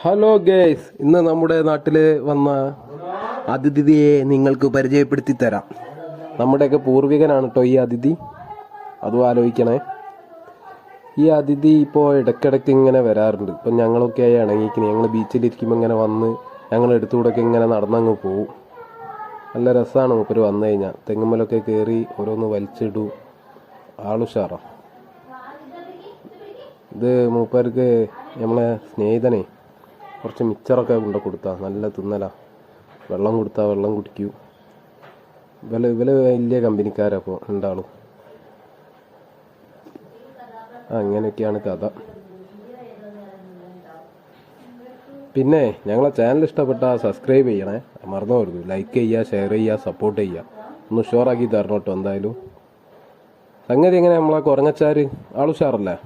Hello guys, ഇന്ന് നമ്മുടെ നാട്ടിൽ വന്ന അതിഥിയെ നിങ്ങൾക്ക് പരിചയപ്പെടുത്തി തരാം. നമ്മുടെയൊക്കെ പൂർവികനാണ് കേട്ടോ ഈ അതിഥി, അതും ആലോചിക്കണേ. ഈ അതിഥി ഇപ്പോൾ ഇടയ്ക്കിടയ്ക്ക് ഇങ്ങനെ വരാറുണ്ട്. ഇപ്പം ഞങ്ങളൊക്കെ ആയി ഇണങ്ങിയിരിക്കുന്നത്. ഞങ്ങൾ ബീച്ചിലിരിക്കുമ്പോൾ ഇങ്ങനെ വന്ന് ഞങ്ങൾ എടുത്തുകൂടെയൊക്കെ ഇങ്ങനെ നടന്നങ്ങ് പോവും. നല്ല രസമാണ് മൂപ്പര് വന്നു കഴിഞ്ഞാൽ. തെങ്ങുമ്മലൊക്കെ കയറി ഓരോന്ന് വലിച്ചിടൂ, ആളുഷാറാ. ഇത് മൂപ്പർക്ക് നമ്മളെ സ്നേഹിതനെ കുറച്ച് മിച്ചറൊക്കെ കൊണ്ട് കൊടുത്താൽ നല്ല തിന്നലാ. വെള്ളം കൊടുത്താൽ വെള്ളം കുടിക്കൂ. ഇവല് വലിയ കമ്പനിക്കാരാ അപ്പോൾ രണ്ടാളും. അങ്ങനെയൊക്കെയാണ് കഥ. പിന്നെ ഞങ്ങളെ ചാനൽ ഇഷ്ടപ്പെട്ടാൽ സബ്സ്ക്രൈബ് ചെയ്യണേ, മറന്നു പോകരുത്. ലൈക്ക് ചെയ്യുക, ഷെയർ ചെയ്യുക, സപ്പോർട്ട് ചെയ്യുക. ഒന്ന് ഷുവറാക്കി തരണം കേട്ടോ. എന്തായാലും സംഗതി എങ്ങനെ നമ്മളെ കുറഞ്ഞച്ചാർ ആളുഷാറല്ലേ?